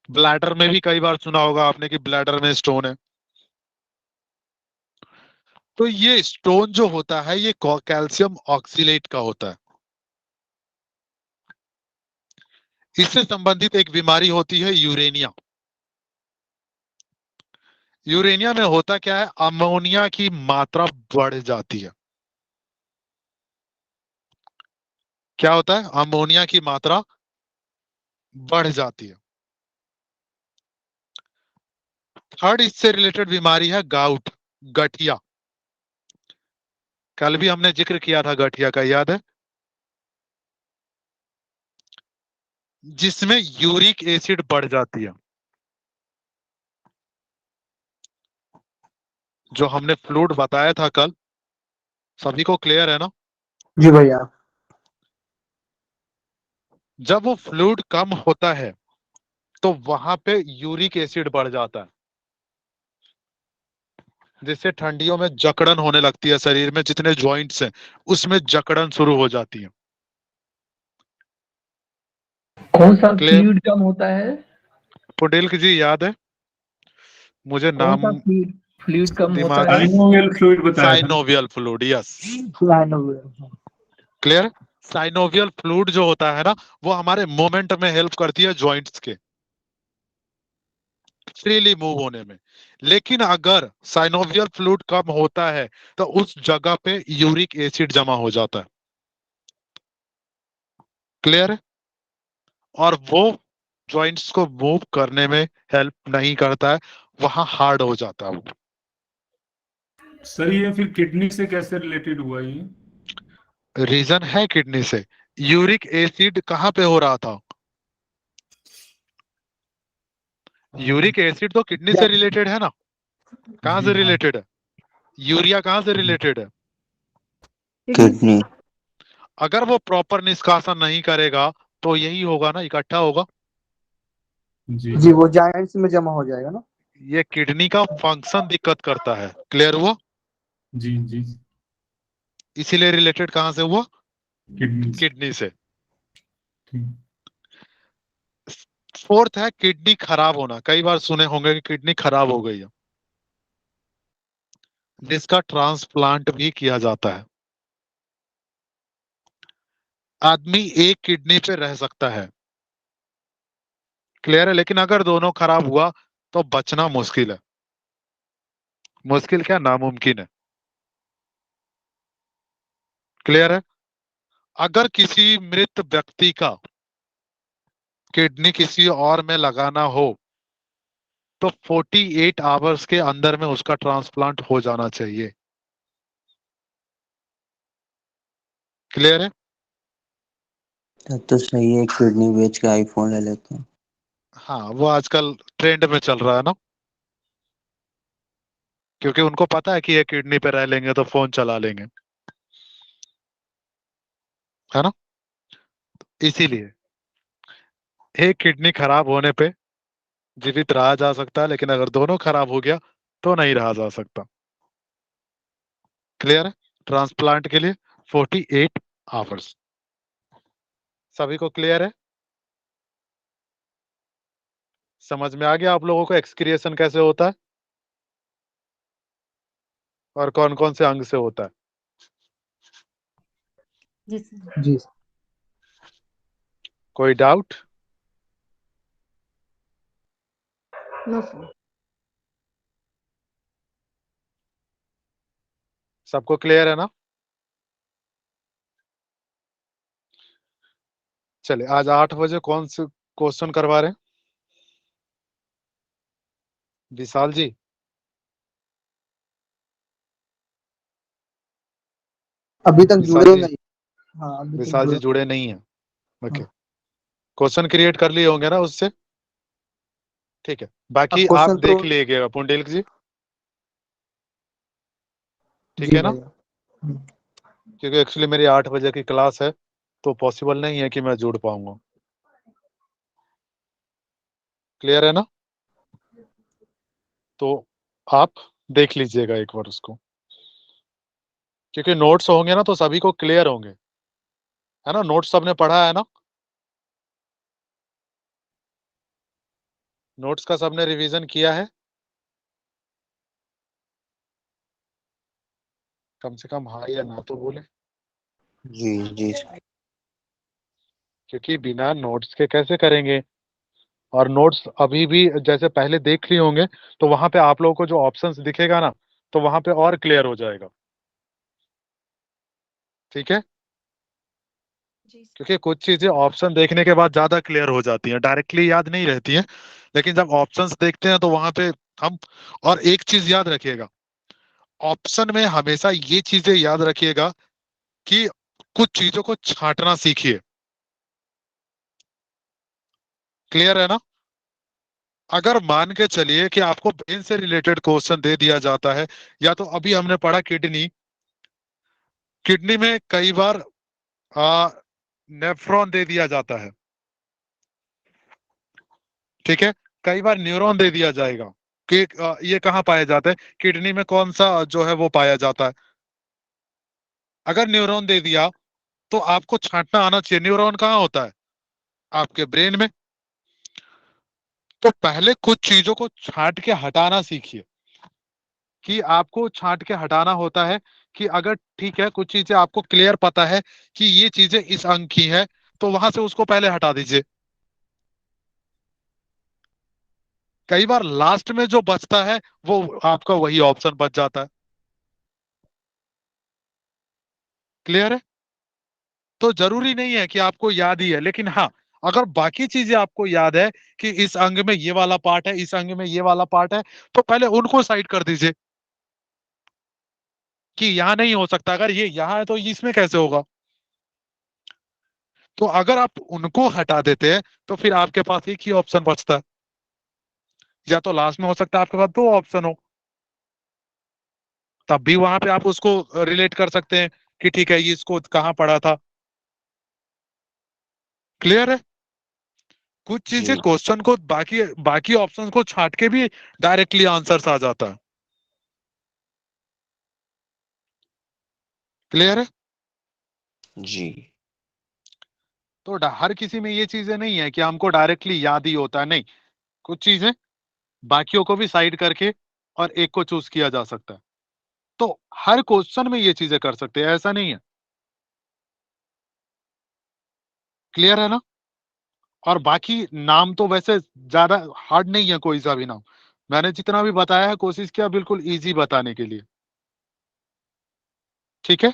ब्लैडर में भी कई बार सुना होगा आपने कि ब्लैडर में स्टोन है। तो ये स्टोन जो होता है ये कैल्शियम ऑक्सिलेट का होता है। इससे संबंधित एक बीमारी होती है यूरेनिया। यूरेनिया में होता क्या है, अमोनिया की मात्रा बढ़ जाती है। क्या होता है, अमोनिया की मात्रा बढ़ जाती है। थर्ड इससे रिलेटेड बीमारी है गाउट, गठिया। कल भी हमने जिक्र किया था गठिया का, याद है, जिसमें यूरिक एसिड बढ़ जाती है। जो हमने फ्लूइड बताया था कल, सभी को क्लियर है ना? जी भैया। जब वो फ्लूइड कम होता है तो वहां पे यूरिक एसिड बढ़ जाता है, जिससे ठंडियों में जकड़न होने लगती है। शरीर में जितने जॉइंट्स हैं उसमें जकड़न शुरू हो जाती है। कौन सा क्लियर? फ्लूइड कम होता है? पुडेल जी याद है, मुझे कौन नाम सा फ्लूइड कम होता दिमाग है? में, साइनोवियल फ्लूइड बताया था। Synovial fluid, yes. Synovial. Clear? Synovial fluid जो होता है ना, वो हमारे मूवमेंट में हेल्प करती है, जॉइंट्स के फ्रीली मूव होने में। लेकिन अगर साइनोवियल फ्लूइड कम होता है तो उस जगह पे यूरिक एसिड जमा हो जाता है। क्लियर है? और वो जॉइंट्स को मूव करने में हेल्प नहीं करता है, वहां हार्ड हो जाता है वो। सर ये फिर किडनी से कैसे रिलेटेड हुआ ये? रीजन है किडनी से। यूरिक एसिड कहाँ पे हो रहा था? यूरिक एसिड तो किडनी से रिलेटेड है ना। कहाँ जी से हाँ। रिलेटेड है? यूरिया कहाँ से रिलेटेड है? किडनी। अगर वो प्रॉपर निष्कासन नहीं करेगा तो यही होगा ना, इकट्ठा होगा। जी जी वो जायंट्स में जमा हो जाएगा ना। ये किडनी का फंक्शन दिक्कत करता है। क्लियर हुआ? जी जी। इसीलिए रिलेटेड कहाँ से हुआ? किडनी से। किडनी से। ठीक। फोर्थ है किडनी खराब होना। कई बार सुने होंगे कि किडनी खराब हो गई है, जिसका ट्रांसप्लांट भी किया जाता है। आदमी एक किडनी पे रह सकता है, क्लियर है, लेकिन अगर दोनों खराब हुआ तो बचना मुश्किल है। मुश्किल क्या, नामुमकिन है। क्लियर है? अगर किसी मृत व्यक्ति का किडनी किसी और में लगाना हो तो 48 आवर्स के अंदर में उसका ट्रांसप्लांट हो जाना चाहिए। क्लियर है? तब तो सही है, किडनी बेच के आईफोन ले लेते हैं। हाँ, वो आजकल ट्रेंड में चल रहा है ना, क्योंकि उनको पता है कि ये किडनी पे रह लेंगे तो फोन चला लेंगे, है ना। इसीलिए एक किडनी खराब होने पे जीवित रहा जा सकता है, लेकिन अगर दोनों खराब हो गया तो नहीं रहा जा सकता। क्लियर है? ट्रांसप्लांट के लिए 48 आवर्स। सभी को क्लियर है? समझ में आ गया आप लोगों को एक्सक्रिएशन कैसे होता है और कौन कौन से अंग से होता है? जी सर। जी। कोई डाउट? No sir. सबको क्लियर है ना? चलिए, आज 8 बजे कौन से क्वेश्चन करवा रहे हैं? विशाल जी, अभी तक विशाल जुड़े जी, नहीं। हाँ अभी तक विशाल जी जुड़े। जुड़े नहीं है। ओके, हाँ। क्वेश्चन क्रिएट कर लिए होंगे ना उससे? ठीक है, बाकी आप क्वेश्चन तो। देख लीजिएगा पुंडेल जी, ठीक जी है ना, भैया। हम्म। क्योंकि एक्चुअली मेरी 8 बजे की क्लास है तो पॉसिबल नहीं है कि मैं जुड़ पाऊंगा। क्लियर है ना? तो आप देख लीजिएगा एक बार उसको, क्योंकि नोट्स होंगे ना तो सभी को क्लियर होंगे, है ना। नोट्स सबने पढ़ा है ना? नोट्स का सबने रिवीजन किया है? कम से कम हाँ या ना तो बोले, जी जी। क्योंकि बिना नोट्स के कैसे करेंगे। और नोट्स अभी भी जैसे पहले देख लिए होंगे, तो वहां पे आप लोगों को जो ऑप्शंस दिखेगा ना, तो वहां पे और क्लियर हो जाएगा। ठीक है, क्योंकि कुछ चीजें ऑप्शन देखने के बाद ज्यादा क्लियर हो जाती हैं, डायरेक्टली याद नहीं रहती हैं, लेकिन जब ऑप्शंस देखते हैं तो वहां पे हम, और एक चीज याद रखिएगा, ऑप्शन में हमेशा ये चीजें याद रखिएगा कि कुछ चीजों को छांटना सीखिए। क्लियर है ना? अगर मान के चलिए कि आपको ब्रेन से रिलेटेड क्वेश्चन दे दिया जाता है, या तो अभी हमने पढ़ा किडनी, किडनी में कई बार नेफ्रॉन दे दिया जाता है, ठीक है, कई बार न्यूरॉन दे दिया जाएगा कि ये कहाँ पाया जाता है, किडनी में कौन सा जो है वो पाया जाता है। अगर न्यूरॉन दे दिया तो आपको छांटना आना चाहिए, न्यूरॉन कहाँ होता है, आपके ब्रेन में। तो पहले कुछ चीजों को छांट के हटाना सीखिए, कि आपको छांट के हटाना होता है, कि अगर ठीक है कुछ चीजें आपको क्लियर पता है कि ये चीजें इस अंक की है, तो वहां से उसको पहले हटा दीजिए। कई बार लास्ट में जो बचता है वो आपका वही ऑप्शन बच जाता है। क्लियर है? तो जरूरी नहीं है कि आपको याद ही है, लेकिन हाँ, अगर बाकी चीजें आपको याद है कि इस अंग में ये वाला पार्ट है, इस अंग में ये वाला पार्ट है, तो पहले उनको साइड कर दीजिए कि यहां नहीं हो सकता, अगर ये यहां है तो इसमें कैसे होगा। तो अगर आप उनको हटा देते हैं तो फिर आपके पास एक ही ऑप्शन बचता है, या तो लास्ट में हो सकता है आपके पास दो ऑप्शन हो, तब भी वहां पे आप उसको रिलेट कर सकते हैं कि ठीक है ये इसको कहाँ पढ़ा था। क्लियर है? कुछ चीजें जी क्वेश्चन को बाकी बाकी ऑप्शंस को छांट के भी डायरेक्टली आंसर्स आ जाता है। क्लियर है? जी तो हर किसी में ये चीजें नहीं है कि हमको डायरेक्टली याद ही होता है, नहीं, कुछ चीजें बाकियों को भी साइड करके और एक को चूज किया जा सकता है। तो हर क्वेश्चन में ये चीजें कर सकते हैं, ऐसा नहीं है। क्लियर है ना? और बाकी नाम तो वैसे ज्यादा हार्ड नहीं है, कोई सा भी नाम मैंने जितना भी बताया है कोशिश किया बिल्कुल इजी बताने के लिए। ठीक है,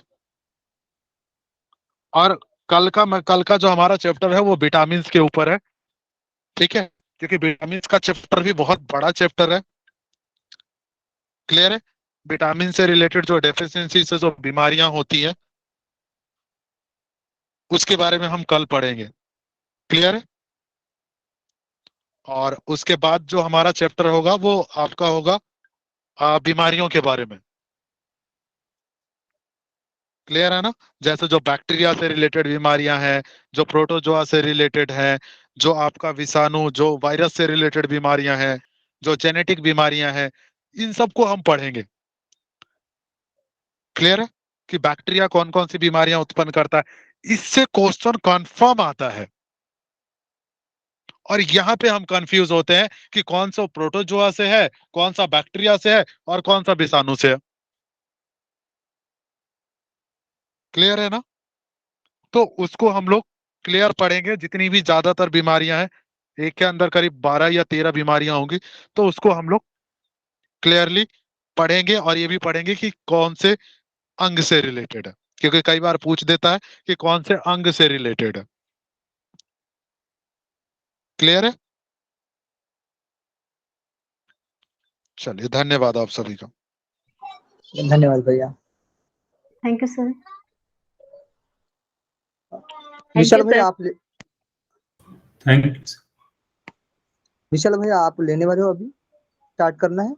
और कल का जो हमारा चैप्टर है वो विटामिन के ऊपर है। ठीक है, क्योंकि विटामिन का चैप्टर भी बहुत बड़ा चैप्टर है। क्लियर है? विटामिन से रिलेटेड जो डेफिशिएंसी से जो बीमारियां होती है उसके बारे में हम कल पढ़ेंगे। क्लियर है? और उसके बाद जो हमारा चैप्टर होगा वो आपका होगा बीमारियों के बारे में। क्लियर है ना? जैसे जो बैक्टीरिया से रिलेटेड बीमारियां हैं, जो प्रोटोजोआ से रिलेटेड है, जो आपका विषाणु जो वायरस से रिलेटेड बीमारियां हैं, जो जेनेटिक बीमारियां हैं, इन सबको हम पढ़ेंगे। क्लियर है कि बैक्टीरिया कौन कौन सी बीमारियां उत्पन्न करता है, इससे क्वेश्चन कंफर्म आता है। और यहाँ पे हम कंफ्यूज होते हैं कि कौन सा प्रोटोजोआ से है, कौन सा बैक्टीरिया से है, और कौन सा विषाणु से है। क्लियर है ना? तो उसको हम लोग क्लियर पढ़ेंगे, जितनी भी ज्यादातर बीमारियां हैं, एक के अंदर करीब 12 या 13 बीमारियां होंगी, तो उसको हम लोग क्लियरली पढ़ेंगे। और ये भी पढ़ेंगे कि कौन से अंग से रिलेटेड है, क्योंकि कई बार पूछ देता है कि कौन से अंग से रिलेटेड है। क्लियर है? चलिए, धन्यवाद आप सभी का। धन्यवाद भैया। Thank you sir. Vishal you, भैया sir. आप थैंक यू। विशाल भैया आप लेने वाले हो, अभी स्टार्ट करना है?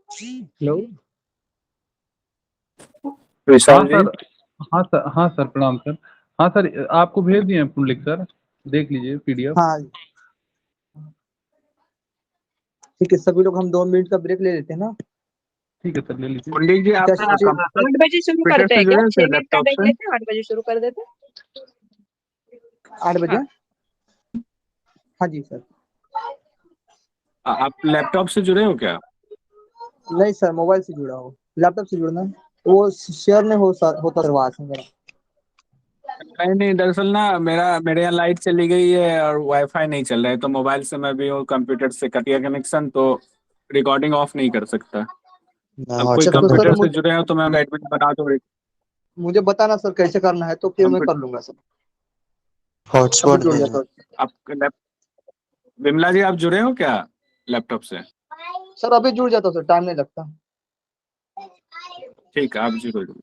हेलो हाँ सर, हाँ सर, हाँ सर, प्रणाम सर। हाँ सर, आपको भेज दिए हैं पुंडलिक सर, देख लीजिए PDF। हाँ ठीक है, सभी लोग हम 2 मिनट का ब्रेक ले लेते हैं ना। ठीक है सर, ले लीजिए। पंडित जी आप क्या 8 बजे शुरू करते हैं क्या? 6 मिनट का देख लेते हैं, 8 बजे शुरू कर देते हैं। 8 बजे? हाँ जी सर। आप लैपटॉप से जुड़े हो क्या? नहीं सर, मोबाइल से जुड़ा हो, लैपटॉप से जुड़ना है, वो शेयर नहीं होता सर वहां से मेरा। नहीं नहीं, दरअसल ना मेरे यहाँ लाइट चली गई है और वाईफाई नहीं चल रहा है, तो मोबाइल से मैं भी वो कंप्यूटर से कट गया कनेक्शन, तो रिकॉर्डिंग ऑफ नहीं कर सकता। अब कोई अच्छा तो सर कंप्यूटर से जुड़े हो तो मैं एडमिट बना दूँ। मुझे बताना सर कैसे करना है, तो फिर मैं कर लूंगा सर। अभी हॉटस्पॉट जुड़ दे जाता दो। हूँ। आपके विमला जी, आप जुड़े हो क्या लैपटॉप से? सर अभी जुड़ जाता हूँ सर, टाइम नहीं लगता। ठीक है, आप जुड़ो।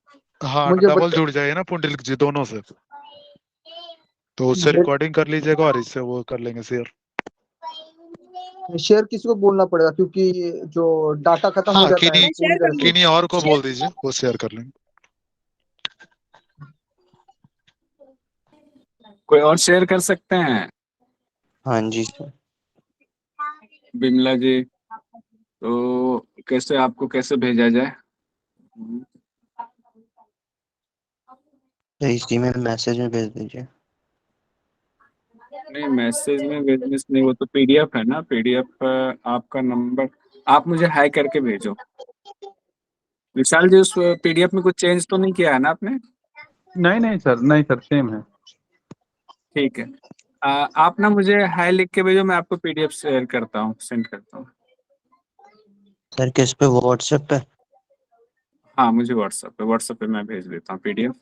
हाँ, मुझे डबल बता। जुड़ जाइए ना पुंडलिक जी, दोनों से। तो उससे रिकॉर्डिंग कर लीजिएगा और इससे वो कर लेंगे शेयर। शेयर किसी को बोलना पड़ेगा, क्योंकि जो डाटा खत्म हो हाँ, जाता है मैं शेयर पूरी कर तरह से। लूंगी, किन्हीं और को शेयर बोल दीजिए, वो शेयर कर लेंगे। कोई और शेयर कर सकते हैं? हाँ जी सर। बिमला जी, तो कैसे आपको कैसे भेजा जाए? तो इसी में मैसेज में भेज दीजिए। नहीं, मैसेज में भेजने से नहीं, वो तो पीडीएफ है ना, पीडीएफ। आपका नंबर आप मुझे हाई करके भेजो। विशाल जी, उस पीडीएफ में कुछ चेंज तो नहीं किया है ना आपने? नहीं नहीं सर, नहीं सर, सेम है। ठीक है। आप ना मुझे हाई लिख के भेजो, मैं आपको पीडीएफ शेयर करता हूँ, सेंड करता हूँ। सर किस पे, व्हाट्सएप पे? हाँ, मुझे व्हाट्सएप पे मैं भेज देता हूँ पीडीएफ।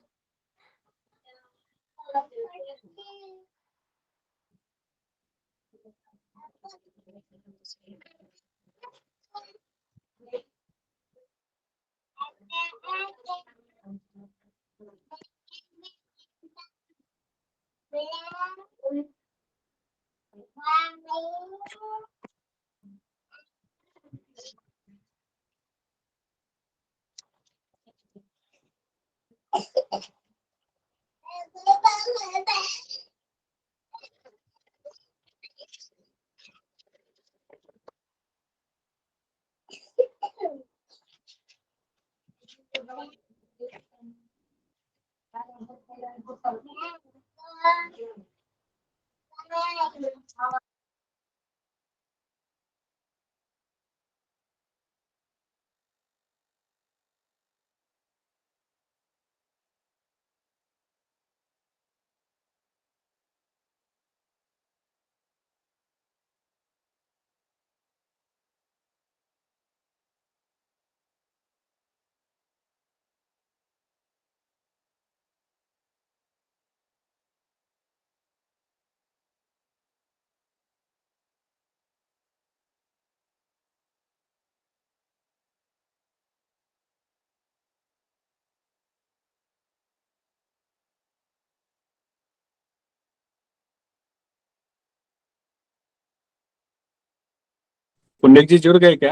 पुंडलिक जी जुड़ गए क्या?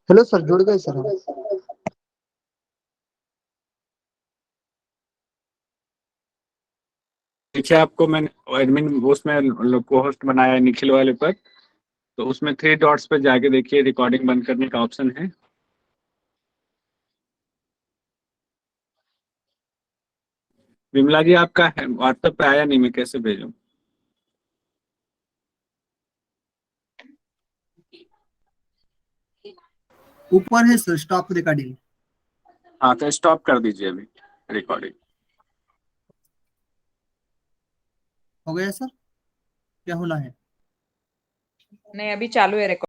हेलो सर, जुड़ गए सर हम। देखिए, आपको मैंने एडमिन उसमें को होस्ट बनाया है निखिल वाले पर, तो उसमें 3 डॉट्स पे जाके देखिए, रिकॉर्डिंग बंद करने का ऑप्शन है। विमला जी, आपका व्हाट्सएप पे आया नहीं, मैं कैसे भेजूं? ऊपर है सर, स्टॉप रिकॉर्डिंग। हाँ, तो स्टॉप कर दीजिए अभी रिकॉर्डिंग। हो गया सर, क्या होना है? नहीं, अभी चालू है रिकॉर्ड।